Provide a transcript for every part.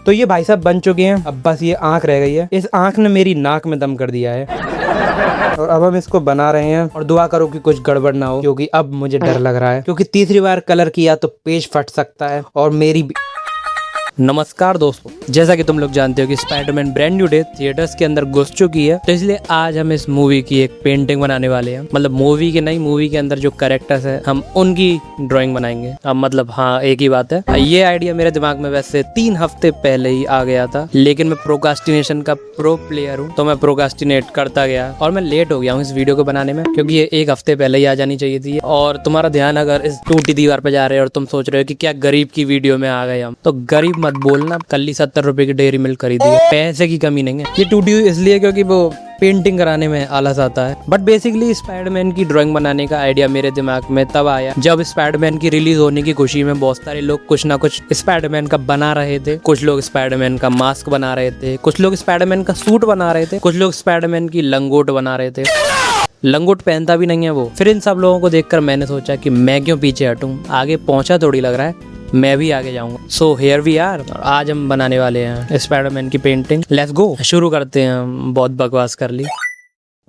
तो ये भाई साहब बन चुके हैं, अब बस ये आंख रह गई है। इस आंख ने मेरी नाक में दम कर दिया है और अब हम इसको बना रहे हैं और दुआ करो कि कुछ गड़बड़ ना हो, क्योंकि अब मुझे डर लग रहा है, क्योंकि तीसरी बार कलर किया तो पेज फट सकता है और मेरी। नमस्कार दोस्तों, जैसा कि तुम लोग जानते हो कि Spiderman brand new day theatres के अंदर घुस चुकी है, तो इसलिए आज हम इस मूवी की एक पेंटिंग बनाने वाले हैं। मतलब मूवी की नहीं, मूवी के अंदर जो कैरेक्टर्स है हम उनकी ड्राइंग बनाएंगे। अब मतलब हाँ, एक ही बात है। ये आइडिया मेरे दिमाग में वैसे 3 हफ्ते पहले ही आ गया था, लेकिन मैं प्रोकास्टिनेशन का प्रो प्लेयर हूँ, तो मैं प्रोकास्टिनेट करता गया और मैं लेट हो गया हूँ इस वीडियो को बनाने में, क्योंकि ये 1 हफ्ते पहले ही आ जानी चाहिए थी। और तुम्हारा ध्यान अगर इस टूटी दीवार पे जा रहे हो और तुम सोच रहे हो कि क्या गरीब की वीडियो में आ गए हम, तो गरीब मत बोलना। कल ही 70 रुपए की डेयरी मिल्क खरीदी है, पैसे की कमी नहीं है। ये टूटी हुई इसलिए क्योंकि वो पेंटिंग कराने में आलस आता है। बट बेसिकली स्पाइडरमैन की ड्राइंग बनाने का आइडिया मेरे दिमाग में तब आया जब स्पाइडरमैन की रिलीज होने की खुशी में बहुत सारे लोग कुछ ना कुछ स्पाइडरमैन का बना रहे थे। कुछ लोग स्पाइडरमैन का मास्क बना रहे थे, कुछ लोग स्पाइडरमैन का सूट बना रहे थे, कुछ लोग स्पाइडरमैन की लंगोट बना रहे थे। लंगोट पहनता भी नहीं है वो। फिर इन सब लोगों को देखकर मैंने सोचा कि मैं क्यों पीछे हटूं, आगे पहुंचा थोड़ी लग रहा है, मैं भी आगे जाऊंगा। So here we are. आज हम बनाने वाले हैं स्पाइडरमैन की पेंटिंग। लेट्स गो, शुरू करते हैं। बहुत बकवास कर ली।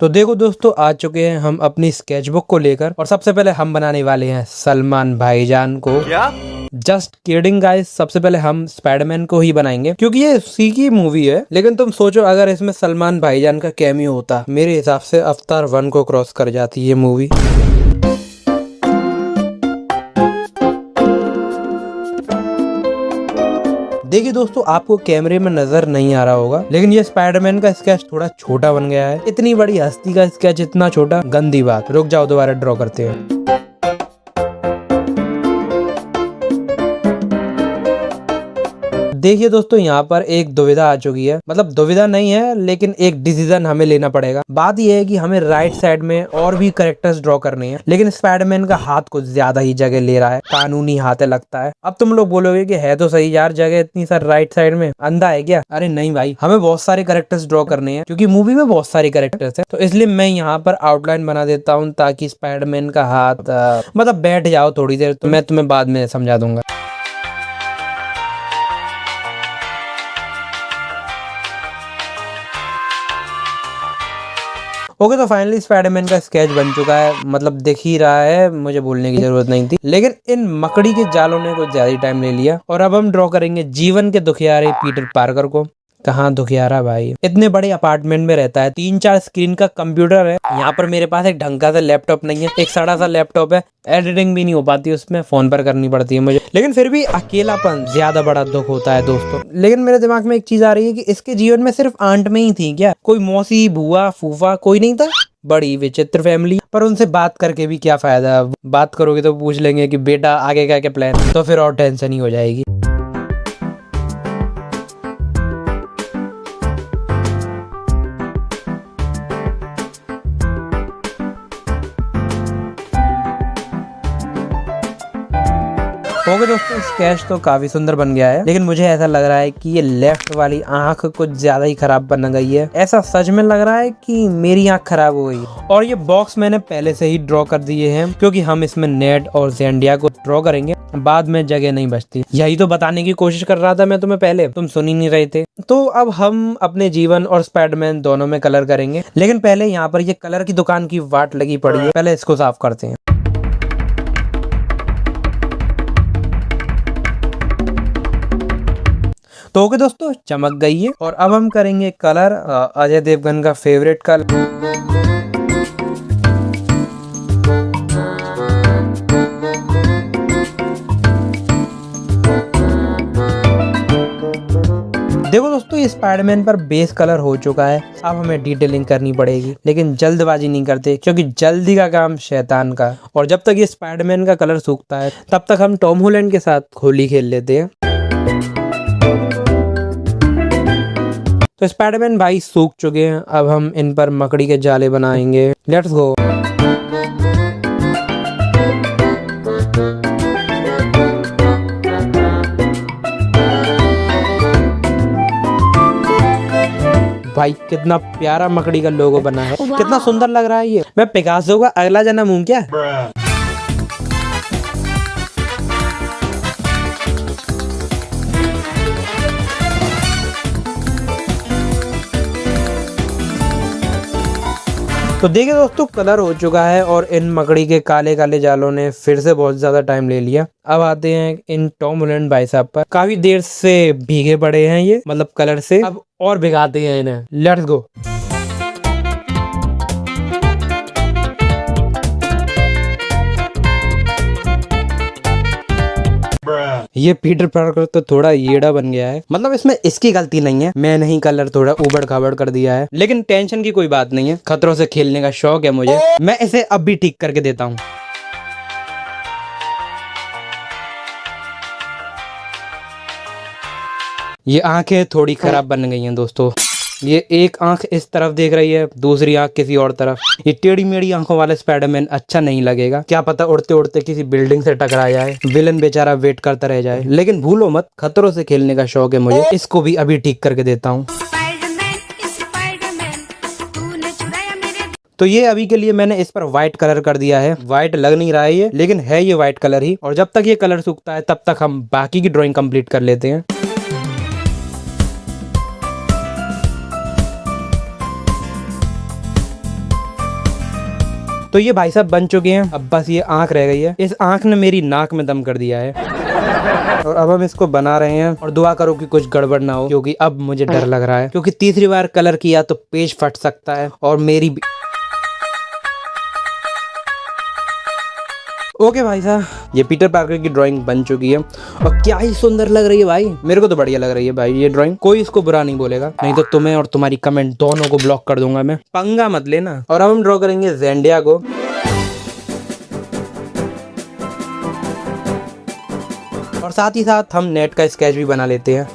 तो देखो दोस्तों, आ चुके हैं हम अपनी स्केचबुक को लेकर और सबसे पहले हम बनाने वाले हैं सलमान भाईजान को। क्या? जस्ट किडिंग गाइस, सबसे पहले हम स्पाइडरमैन को ही बनाएंगे क्योंकि ये उसी की मूवी है। लेकिन तुम सोचो अगर इसमें सलमान भाईजान का कैमियो होता, मेरे हिसाब से अवतार 1 को क्रॉस कर जाती ये मूवी। देखिए दोस्तों, आपको कैमरे में नजर नहीं आ रहा होगा, लेकिन ये स्पाइडरमैन का स्केच थोड़ा छोटा बन गया है। इतनी बड़ी हस्ती का स्केच इतना छोटा, गंदी बात। रुक जाओ, दोबारा ड्रॉ करते हैं। देखिए दोस्तों, यहाँ पर एक दुविधा आ चुकी है। मतलब दुविधा नहीं है, लेकिन एक डिसीजन हमें लेना पड़ेगा। बात यह है कि हमें राइट साइड में और भी कैरेक्टर्स ड्रॉ करने हैं, लेकिन स्पाइडरमैन का हाथ कुछ ज्यादा ही जगह ले रहा है, कानूनी हाथ लगता है। अब तुम लोग बोलोगे कि है तो सही यार, जगह इतनी सारी राइट साइड में, अंधा है क्या? अरे नहीं भाई, हमें बहुत सारे कैरेक्टर्स ड्रॉ करने हैं क्योंकि मूवी में बहुत सारे कैरेक्टर्स हैं। तो इसलिए मैं यहाँ पर आउटलाइन बना देता हूँ ताकि स्पाइडरमैन का हाथ मतलब बैठ जाओ थोड़ी देर, तो मैं तुम्हें बाद में समझा दूंगा। ओके, तो फाइनली स्पाइडरमैन का स्केच बन चुका है। मतलब दिख ही रहा है, मुझे बोलने की जरूरत नहीं थी, लेकिन इन मकड़ी के जालों ने कुछ ज्यादा टाइम ले लिया। और अब हम ड्रॉ करेंगे जीवन के दुखियारे पीटर पार्कर को। कहाँ दुखियारा भाई, इतने बड़े अपार्टमेंट में रहता है, 3-4 स्क्रीन का कंप्यूटर है। यहाँ पर मेरे पास एक ढंग का सा लैपटॉप नहीं है, एक सड़ा सा लैपटॉप है, एडिटिंग भी नहीं हो पाती उसमें, फोन पर करनी पड़ती है मुझे। लेकिन फिर भी अकेलापन ज्यादा बड़ा दुख होता है दोस्तों। लेकिन मेरे दिमाग में एक चीज आ रही है कि इसके जीवन में सिर्फ आंट में ही थी क्या? कोई मौसी, बुआ, फूफा कोई नहीं था? बड़ी विचित्र फैमिली। पर उनसे बात करके भी क्या फायदा? बात करोगे तो पूछ लेंगे कि बेटा आगे का क्या प्लान, तो फिर और टेंशन ही हो जाएगी। ओके दोस्तों, स्केच तो काफी सुंदर बन गया है, लेकिन मुझे ऐसा लग रहा है कि ये लेफ्ट वाली आंख कुछ ज्यादा ही खराब बन गई है। ऐसा सच में लग रहा है कि मेरी आंख खराब हो गई। और ये बॉक्स मैंने पहले से ही ड्रॉ कर दिए हैं क्योंकि हम इसमें नेड और ज़ेंडिया को ड्रॉ करेंगे, बाद में जगह नहीं बचती। यही तो बताने की कोशिश कर रहा था मैं तुम्हें पहले, तुम सुन ही नहीं रहे थे। तो अब हम अपने जीवन और स्पाइडरमैन दोनों में कलर करेंगे, लेकिन पहले यहाँ पर ये कलर की दुकान की वाट लगी पड़ी है, पहले इसको साफ करते हैं। तो ओके दोस्तों, चमक गई है। और अब हम करेंगे कलर, अजय देवगन का फेवरेट कलर। देखो दोस्तों, ये स्पाइडरमैन पर बेस कलर हो चुका है। अब हमें डिटेलिंग करनी पड़ेगी, लेकिन जल्दबाजी नहीं करते क्योंकि जल्दी का काम शैतान का। और जब तक ये स्पाइडरमैन का कलर सूखता है तब तक हम टॉम हॉलैंड के साथ होली खेल लेते हैं। तो स्पाइडरमैन भाई सूख चुके हैं, अब हम इन पर मकड़ी के जाले बनाएंगे। Let's go. भाई कितना प्यारा मकड़ी का लोगो बना है, कितना सुंदर लग रहा है ये। मैं पिकासो का अगला जन्म हूँ क्या? तो देखिए दोस्तों, कलर हो चुका है और इन मकड़ी के काले काले जालों ने फिर से बहुत ज्यादा टाइम ले लिया। अब आते हैं इन टॉम हॉलैंड भाई साहब पर। काफी देर से भीगे पड़े हैं ये, मतलब कलर से। अब और भिगाते हैं इन्हें। Let's go. ये पीटर पार्कर तो थोड़ा येड़ा बन गया है, मतलब इसमें इसकी गलती नहीं है, मैंने ही कलर थोड़ा उबड़ खाबड़ कर दिया है। लेकिन टेंशन की कोई बात नहीं है, खतरों से खेलने का शौक है मुझे, मैं इसे अब भी ठीक करके देता हूँ। ये आंखें थोड़ी खराब बन गई हैं दोस्तों। ये एक आंख इस तरफ देख रही है, दूसरी आंख किसी और तरफ। ये टेढ़ी मेढ़ी आंखों वाला स्पाइडरमैन अच्छा नहीं लगेगा। क्या पता उड़ते उड़ते किसी बिल्डिंग से टकरा जाए, विलन बेचारा वेट करता रह जाए। लेकिन भूलो मत, खतरों से खेलने का शौक है मुझे, इसको भी अभी ठीक करके देता हूँ। तो ये अभी के लिए मैंने इस पर व्हाइट कलर कर दिया है। व्हाइट लग नहीं रहा है ये, लेकिन है ये व्हाइट कलर ही। और जब तक ये कलर सूखता है तब तक हम बाकी की ड्राइंग कंप्लीट कर लेते हैं। तो ये भाई साहब बन चुके हैं, अब बस ये आंख रह गई है। इस आंख ने मेरी नाक में दम कर दिया है और अब हम इसको बना रहे हैं। और दुआ करो कि कुछ गड़बड़ ना हो, क्योंकि अब मुझे डर लग रहा है, क्योंकि तीसरी बार कलर किया तो पेज फट सकता है और मेरी। ओके भाई साहब, ये पीटर पार्कर की ड्राइंग बन चुकी है और क्या ही सुंदर लग रही है भाई। मेरे को तो बढ़िया लग रही है भाई ये ड्राइंग। कोई इसको बुरा नहीं बोलेगा, नहीं तो तुम्हें और तुम्हारी कमेंट दोनों को ब्लॉक कर दूंगा मैं। पंगा मत लेना। और अब हम ड्रॉ करेंगे ज़ेंडिया को। और साथ ही साथ हम नेट का स्केच भी बना लेते हैं।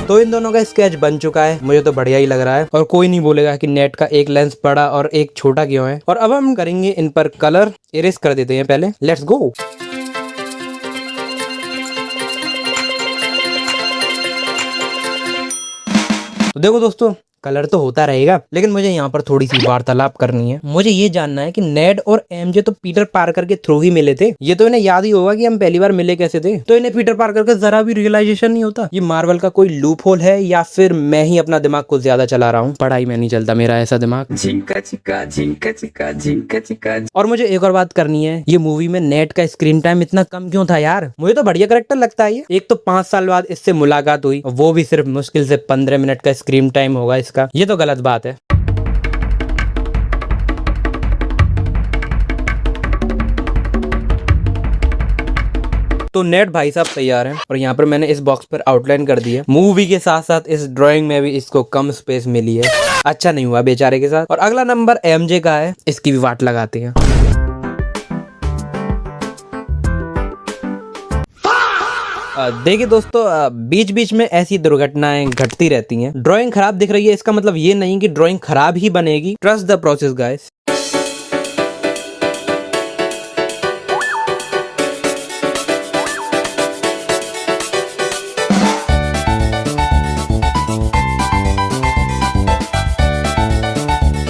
तो इन दोनों का स्केच बन चुका है, मुझे तो बढ़िया ही लग रहा है और कोई नहीं बोलेगा कि नेट का एक लेंस बड़ा और एक छोटा क्यों है। और अब हम करेंगे इन पर कलर। इरेज कर देते हैं पहले। Let's go. तो देखो दोस्तों, कलर तो होता रहेगा, लेकिन मुझे यहाँ पर थोड़ी सी वार्तालाप करनी है। मुझे ये जानना है कि नेड और एमजे तो पीटर पार्कर के थ्रू ही मिले थे। ये तो इन्हें याद ही होगा कि हम पहली बार मिले कैसे थे। तो इन्हें पीटर पार्कर का जरा भी रियलाइजेशन नहीं होता। ये मार्वल का कोई लूप होल है या फिर मैं ही अपना दिमाग को ज्यादा चला रहा हूँ। पढ़ाई में नहीं चलता मेरा ऐसा दिमाग। झिंका चिका झिंका चिका झिंका चिका। और मुझे एक और बात करनी है, ये मूवी में नेट का स्क्रीन टाइम इतना कम क्यों था यार? मुझे तो बढ़िया करेक्टर लगता है ये। एक तो 5 साल बाद इससे मुलाकात हुई, वो भी सिर्फ मुश्किल से 15 मिनट का स्क्रीन टाइम होगा इसका। ये तो गलत बात है। तो नेट भाई साहब तैयार हैं और यहाँ पर मैंने इस बॉक्स पर आउटलाइन कर दी है। मूवी के साथ साथ इस ड्राइंग में भी इसको कम स्पेस मिली है। अच्छा नहीं हुआ बेचारे के साथ। और अगला नंबर एमजे का है, इसकी भी वाट लगाते हैं। देखिए दोस्तों, बीच बीच में ऐसी दुर्घटनाएं घटती रहती हैं। ड्राइंग खराब दिख रही है, इसका मतलब ये नहीं कि ड्राइंग खराब ही बनेगी। Trust the process guys.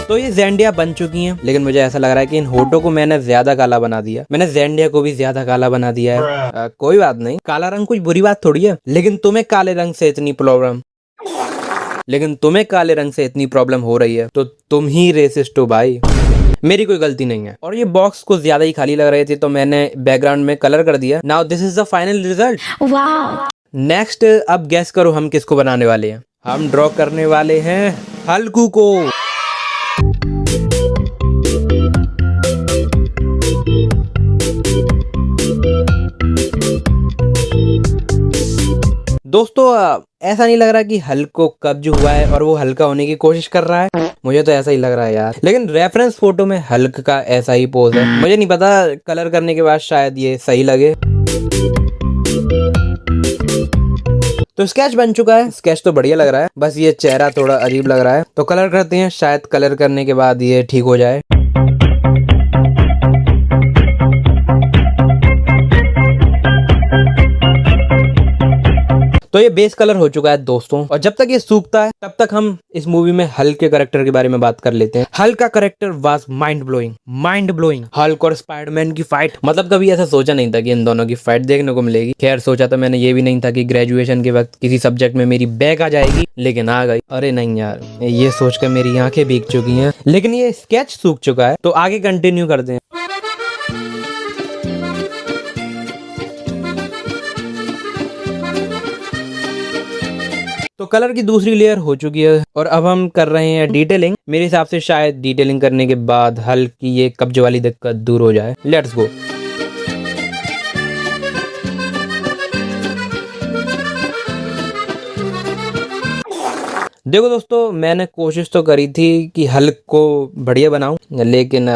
तो ये ज़ेंडिया बन चुकी हैं, लेकिन मुझे ऐसा लग रहा है कि इन होठों को मैंने ज्यादा काला बना दिया। मैंने ज़ेंडिया को भी ज्यादा काला बना दिया है। कोई बात नहीं, काला रंग कुछ बुरी बात थोड़ी है। लेकिन तुम्हें काले रंग से इतनी प्रॉब्लम हो रही है तो तुम ही रेसिस्ट हो भाई, मेरी कोई गलती नहीं है। और ये बॉक्स को ज्यादा ही खाली लग रहे थे तो मैंने बैकग्राउंड में कलर कर दिया। Now this is the final result. Next, अब गैस करो हम किसको बनाने वाले हैं। हम ड्रॉ करने वाले हैं हल्कू को। दोस्तों, ऐसा नहीं लग रहा कि हल्क को कब्ज हुआ है और वो हल्का होने की कोशिश कर रहा है। मुझे तो ऐसा ही लग रहा है यार, लेकिन रेफरेंस फोटो में हल्क का ऐसा ही पोज है। मुझे नहीं पता, कलर करने के बाद शायद ये सही लगे। तो स्केच बन चुका है। स्केच तो बढ़िया लग रहा है, बस ये चेहरा थोड़ा अजीब लग रहा है। तो कलर करते हैं, शायद कलर करने के बाद ये ठीक हो जाए। तो ये बेस कलर हो चुका है दोस्तों, और जब तक ये सूखता है तब तक हम इस मूवी में हल्क के कैरेक्टर के बारे में बात कर लेते हैं। हल्क का character was mind blowing. Hulk और स्पाइडरमैन की फाइट, मतलब कभी ऐसा सोचा नहीं था कि इन दोनों की फाइट देखने को मिलेगी। खैर सोचा तो मैंने ये भी नहीं था कि ग्रेजुएशन के वक्त किसी सब्जेक्ट में मेरी बैक आ जाएगी, लेकिन आ गई। अरे नहीं यार, ये सोचकर मेरी आंखें भीग चुकी हैं, लेकिन ये स्केच सूख चुका है। तो आगे कंटिन्यू करते हैं। तो कलर की दूसरी लेयर हो चुकी है और अब हम कर रहे हैं डिटेलिंग। मेरे हिसाब से शायद डिटेलिंग करने के बाद हल्क की ये कब्ज वाली दिक्कत दूर हो जाए। Let's go. देखो दोस्तों, मैंने कोशिश तो करी थी कि हल्क को बढ़िया बनाऊं, लेकिन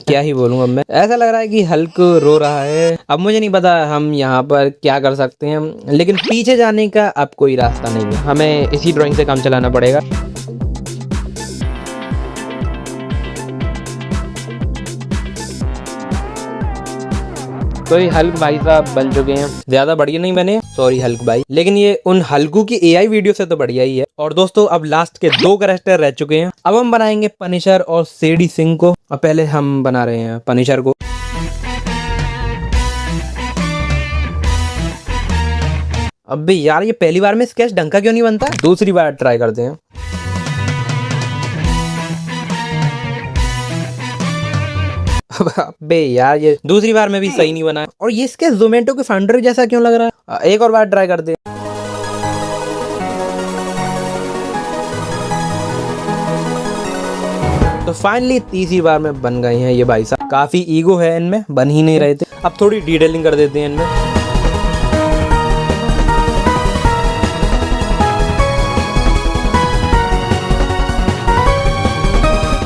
क्या ही बोलूं। अब मैं ऐसा लग रहा है कि हल्क रो रहा है। अब मुझे नहीं पता हम यहाँ पर क्या कर सकते हैं, लेकिन पीछे जाने का अब कोई रास्ता नहीं है। हमें इसी ड्राइंग से काम चलाना पड़ेगा। तो ये हल्क भाई साहब बन चुके हैं। ज्यादा बढ़िया नहीं बने, सॉरी हल्क भाई, लेकिन ये उन हल्कू की एआई वीडियो से तो बढ़िया ही है। और दोस्तों अब लास्ट के 2 कैरेक्टर रह चुके हैं। अब हम बनाएंगे पनिशर और सेडी सिंह को। और पहले हम बना रहे हैं पनिशर को। अब भी यार, ये पहली बार में स्केच ढंग का क्यों नहीं बनता? दूसरी बार ट्राई करते हैं। अबे यार, ये दूसरी बार में भी सही नहीं बना। और ये इसके जोमेटो के फाउंडर जैसा क्यों लग रहा है? एक और बार ट्राई करते हैं। तो फाइनली तीसरी बार में बन गए हैं ये भाई साहब। काफी ईगो है इनमें, बन ही नहीं रहे थे। अब थोड़ी डिटेलिंग कर देते हैं इनमें।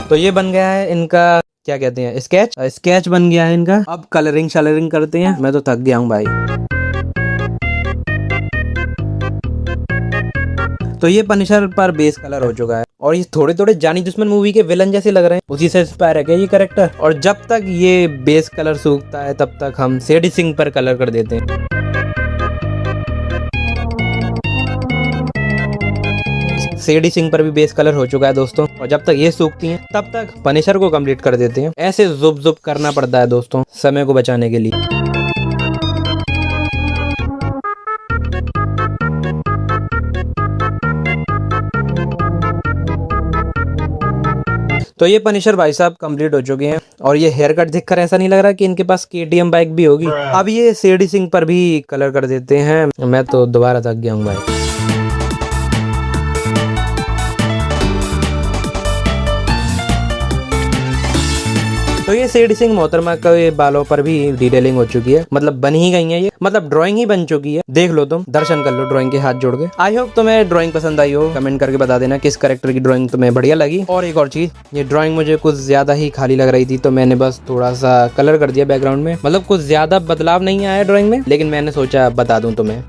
तो ये बन गया है इनका, क्या कहते हैं, स्केच बन गया है इनका। अब कलरिंग शलरिंग करते हैं। मैं तो थक गया हूँ भाई। तो ये पनिशर पर बेस कलर हो चुका है और ये थोड़े थोड़े जानी दुश्मन मूवी के विलन जैसे लग रहे हैं। उसी से इंस्पायर है क्या ये कैरेक्टर? और जब तक ये बेस कलर सूखता है तब तक हम सेडी सिंह पर कलर कर देते हैं। सेडी सिंह पर भी बेस कलर हो चुका है दोस्तों, और जब तक ये सूखती हैं तब तक पनिशर को कंप्लीट कर देते हैं। ऐसे जुब जुब करना पड़ता है दोस्तों, समय को बचाने के लिए। तो ये पनिशर भाई साहब कंप्लीट हो चुके हैं और ये हेयर कट देखकर ऐसा नहीं लग रहा कि इनके पास KTM बाइक भी होगी। अब ये सेडी सिंह पर भी कलर कर देते हैं। मैं तो दोबारा थक गया हूँ भाई। तो ये सेडी सिंह मोहतरमा के बालों पर भी डिटेलिंग हो चुकी है, मतलब बन ही गई है ये, मतलब ड्राइंग ही बन चुकी है। देख लो, तुम दर्शन कर लो ड्राइंग के हाथ जोड़ के। आई होप तुम्हें ड्राइंग पसंद आई हो। कमेंट करके बता देना किस कैरेक्टर की ड्राइंग तुम्हें बढ़िया लगी। और एक और चीज, ये ड्राइंग मुझे कुछ ज्यादा ही खाली लग रही थी, तो मैंने बस थोड़ा सा कलर कर दिया बैकग्राउंड में। मतलब कुछ ज्यादा बदलाव नहीं आया ड्राइंग में, लेकिन मैंने सोचा बता दूं तुम्हें।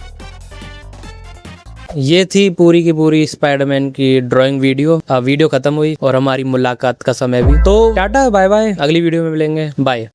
ये थी पूरी की पूरी स्पाइडरमैन की ड्राइंग वीडियो। वीडियो खत्म हुई और हमारी मुलाकात का समय भी। तो टाटा बाय बाय, अगली वीडियो में मिलेंगे। बाय।